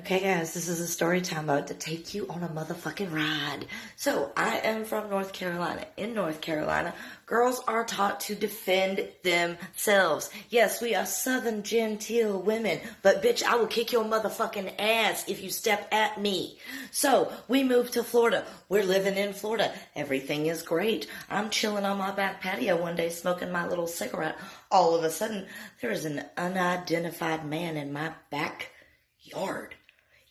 Okay guys, this is a story time about to take you on a motherfucking ride. So, I am from North Carolina. In North Carolina, girls are taught to defend themselves. Yes, we are southern genteel women, but bitch, I will kick your motherfucking ass if you step at me. So, we moved to Florida. We're living in Florida. Everything is great. I'm chilling on my back patio one day smoking my little cigarette. All of a sudden, there is an unidentified man in my backyard.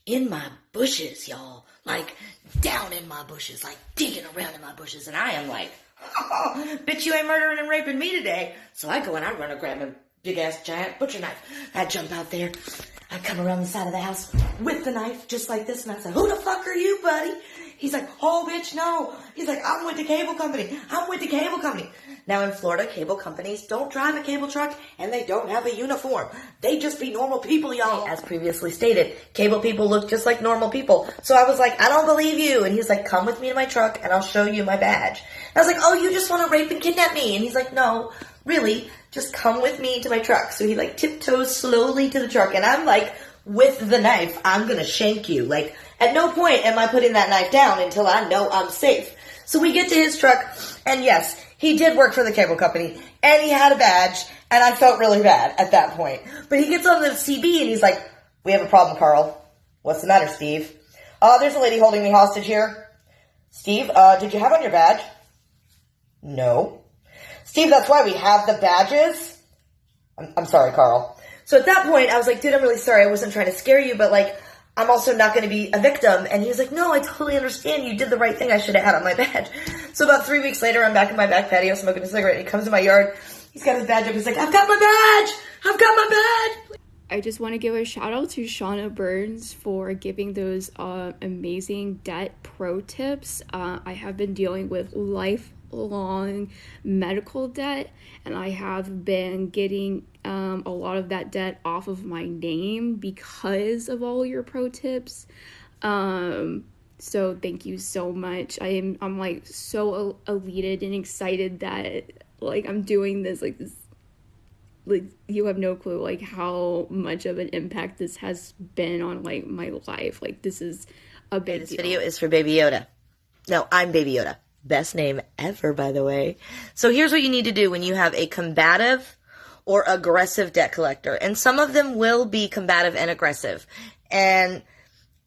In my bushes, y'all. Like, down in my bushes. Like, digging around in my bushes. And I am like, oh, bitch, you ain't murdering and raping me today. So I go and I run and grab a big-ass giant butcher knife. I jump out there. I come around the side of the house with the knife, just like this. And I say, who the fuck are you, buddy? He's like, oh, bitch, no. He's like, I'm with the cable company. I'm with the cable company. Now, in Florida, cable companies don't drive a cable truck, and they don't have a uniform. They just be normal people, y'all. As previously stated, cable people look just like normal people. So I was like, I don't believe you. And he's like, come with me to my truck, and I'll show you my badge. And I was like, oh, you just want to rape and kidnap me? And he's like, no, really, just come with me to my truck. So he, like, tiptoes slowly to the truck, and I'm like, with the knife, I'm gonna shank you. Like, at no point am I putting that knife down until I know I'm safe. So we get to his truck, and yes, he did work for the cable company, and he had a badge, and I felt really bad at that point. But he gets on the CB, and he's like, we have a problem, Carl. What's the matter, Steve? There's a lady holding me hostage here. Steve, did you have on your badge? No. Steve, that's why we have the badges? I'm sorry, Carl. So at that point, I was like, dude, I'm really sorry. I wasn't trying to scare you, but, like, I'm also not going to be a victim. And he was like, no, I totally understand. You did the right thing. I should have had on my badge. So about 3 weeks later, I'm back in my back patio smoking a cigarette. He comes in my yard. He's got his badge up. He's like, I've got my badge. I've got my badge. I just want to give a shout out to Shauna Burns for giving those amazing debt pro tips. I have been dealing with lifelong medical debt, and I have been getting a lot of that debt off of my name because of all your pro tips. So thank you so much. I'm like so elated and excited that like I'm doing this, like you have no clue like how much of an impact this has been on like my life. Like this is a big deal. This video is for Baby Yoda. No, I'm Baby Yoda. Best name ever, by the way. So here's what you need to do when you have a combative or aggressive debt collector. And some of them will be combative and aggressive. And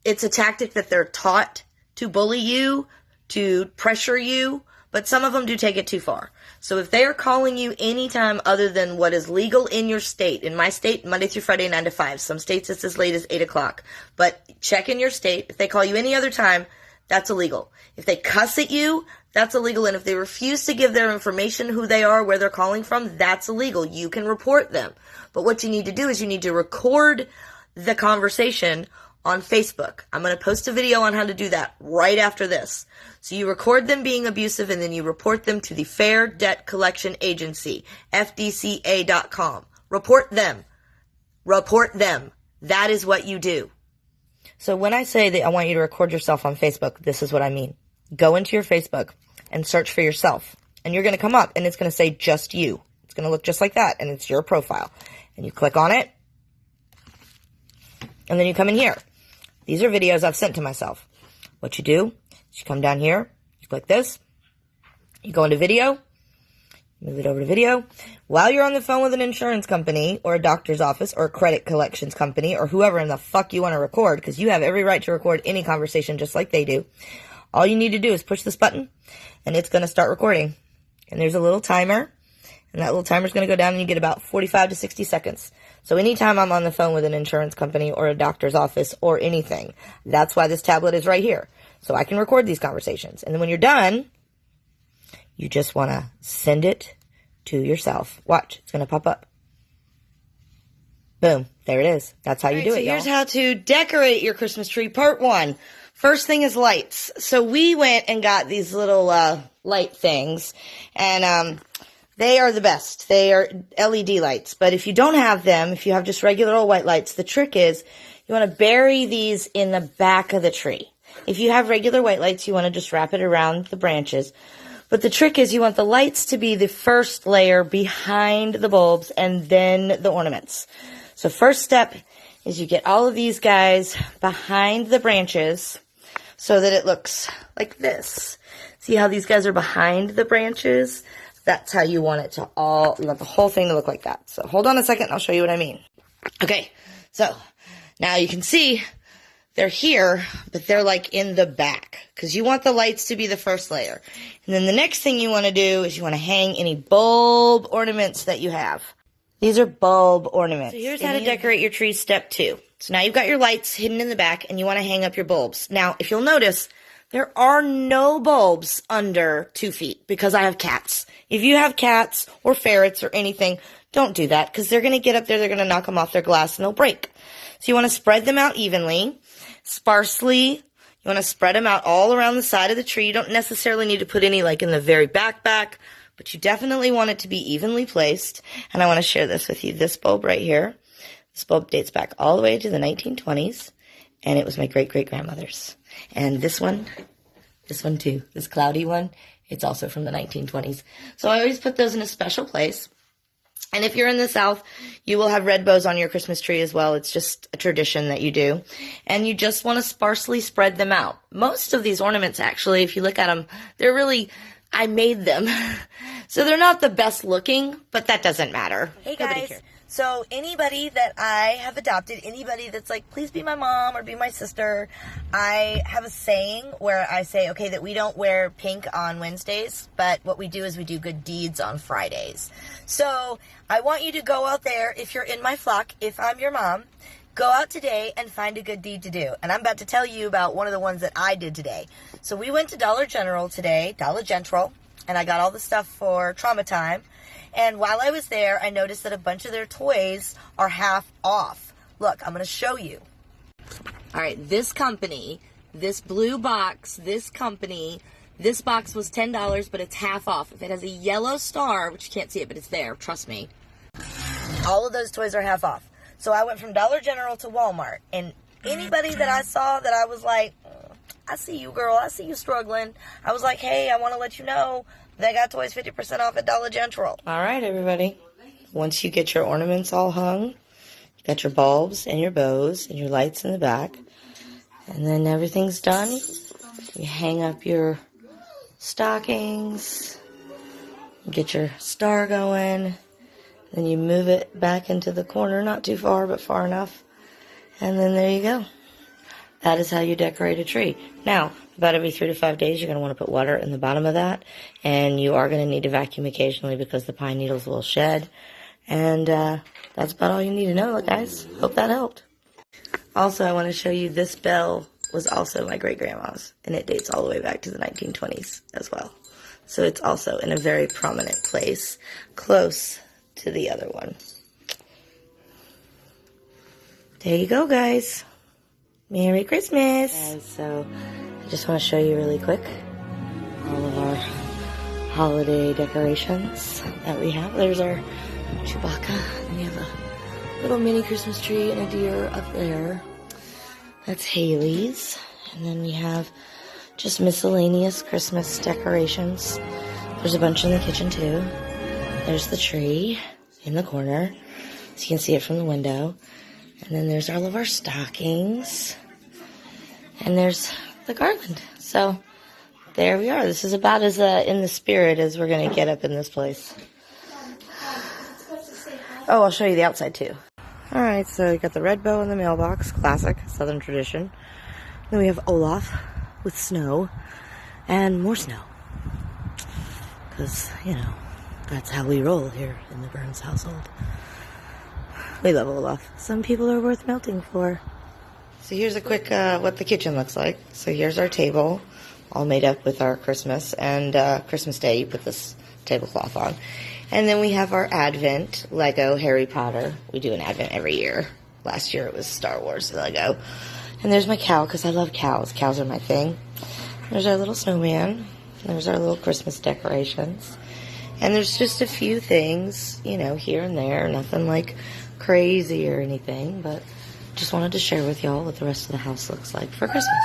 it's a tactic that they're taught to bully you, to pressure you, but some of them do take it too far. So if they are calling you anytime other than what is legal in your state, in my state, Monday through Friday, 9 to 5. Some states it's as late as 8 o'clock. But check in your state. If they call you any other time, that's illegal. If they cuss at you, that's illegal. And if they refuse to give their information, who they are, where they're calling from, that's illegal. You can report them. But what you need to do is you need to record the conversation on Facebook. I'm going to post a video on how to do that right after this. So you record them being abusive and then you report them to the Fair Debt Collection Agency, FDCA.com. Report them. Report them. That is what you do. So when I say that I want you to record yourself on Facebook, this is what I mean. Go into your Facebook and search for yourself. And you're going to come up and it's going to say just you. It's going to look just like that and it's your profile. And you click on it. And then you come in here. These are videos I've sent to myself. What you do is you come down here. You click this. You go into video. Move it over to video. While you're on the phone with an insurance company or a doctor's office or a credit collections company or whoever in the fuck you want to record, because you have every right to record any conversation just like they do, all you need to do is push this button and it's going to start recording. And there's a little timer. And that little timer is going to go down and you get about 45 to 60 seconds. So anytime I'm on the phone with an insurance company or a doctor's office or anything, that's why this tablet is right here. So I can record these conversations. And then when you're done, you just want to send it to yourself. Watch, it's going to pop up. Boom, there it is. That's how you do it, y'all. Here's how to decorate your Christmas tree, part 1. First thing is lights. So we went and got these little light things, and they are the best. They are LED lights. But if you don't have them, if you have just regular old white lights, the trick is you want to bury these in the back of the tree. If you have regular white lights, you want to just wrap it around the branches. But the trick is you want the lights to be the first layer behind the bulbs and then the ornaments. So first step is you get all of these guys behind the branches so that it looks like this. See how these guys are behind the branches? That's how you want it to you want the whole thing to look like that. So hold on a second, I'll show you what I mean. Okay, so now you can see they're here, but they're like in the back because you want the lights to be the first layer. And then the next thing you want to do is you want to hang any bulb ornaments that you have. These are bulb ornaments. So here's how to decorate your tree, step 2. So now you've got your lights hidden in the back and you want to hang up your bulbs. Now, if you'll notice, there are no bulbs under 2 feet because I have cats. If you have cats or ferrets or anything, don't do that because they're going to get up there, they're going to knock them off their glass and they'll break. So you want to spread them out evenly, sparsely. You want to spread them out all around the side of the tree. You don't necessarily need to put any like in the very back, but you definitely want it to be evenly placed. And I want to share this with you. This bulb right here, this bulb dates back all the way to the 1920s, and it was my great-great-grandmother's. And this one too, this cloudy one, it's also from the 1920s. So I always put those in a special place. And if you're in the South, you will have red bows on your Christmas tree as well. It's just a tradition that you do. And you just want to sparsely spread them out. Most of these ornaments, actually, if you look at them, they're really, I made them. So they're not the best looking, but that doesn't matter. Hey guys, so anybody that I have adopted, anybody that's like, please be my mom or be my sister, I have a saying where I say, okay, that we don't wear pink on Wednesdays, but what we do is we do good deeds on Fridays. So I want you to go out there, if you're in my flock, if I'm your mom, go out today and find a good deed to do. And I'm about to tell you about one of the ones that I did today. So we went to Dollar General today, and I got all the stuff for Trauma Time. And while I was there, I noticed that a bunch of their toys are half off. Look, I'm going to show you. All right, this company, this blue box, this company, this box was $10, but it's half off. If it has a yellow star, which you can't see it, but it's there, trust me. All of those toys are half off. So I went from Dollar General to Walmart, and anybody that I saw that I was like, I see you, girl, I see you struggling, I was like, hey, I want to let you know they got toys 50% off at Dollar General. All right, everybody. Once you get your ornaments all hung, you got your bulbs and your bows and your lights in the back, and then everything's done, you hang up your stockings, get your star going, then you move it back into the corner, not too far, but far enough, and then there you go. That is how you decorate a tree. Now, about every 3 to 5 days, you're going to want to put water in the bottom of that, and you are going to need to vacuum occasionally because the pine needles will shed. And that's about all you need to know, guys. Hope that helped. Also, I want to show you this bell was also my great-grandma's, and it dates all the way back to the 1920s as well. So it's also in a very prominent place, close to the other one. There you go, guys. Merry Christmas! Guys, so I just want to show you really quick all of our holiday decorations that we have. There's our Chewbacca, and we have a little mini Christmas tree and a deer up there. That's Haley's. And then we have just miscellaneous Christmas decorations. There's a bunch in the kitchen too. There's the tree in the corner, so you can see it from the window. And then there's all of our stockings. And there's the garland. So there we are. This is about as in the spirit as we're going to get up in this place. Oh, I'll show you the outside too. Alright, so you got the red bow in the mailbox. Classic Southern tradition. Then we have Olaf with snow. And more snow. Because, you know, that's how we roll here in the Burns household. We love Olaf. Some people are worth melting for. So here's a quick what the kitchen looks like. So here's our table, all made up with our Christmas. And Christmas Day, you put this tablecloth on. And then we have our Advent Lego Harry Potter. We do an Advent every year. Last year it was Star Wars Lego. And there's my cow, because I love cows. Cows are my thing. There's our little snowman. There's our little Christmas decorations. And there's just a few things, you know, here and there. Nothing like crazy or anything, but just wanted to share with y'all what the rest of the house looks like for Christmas.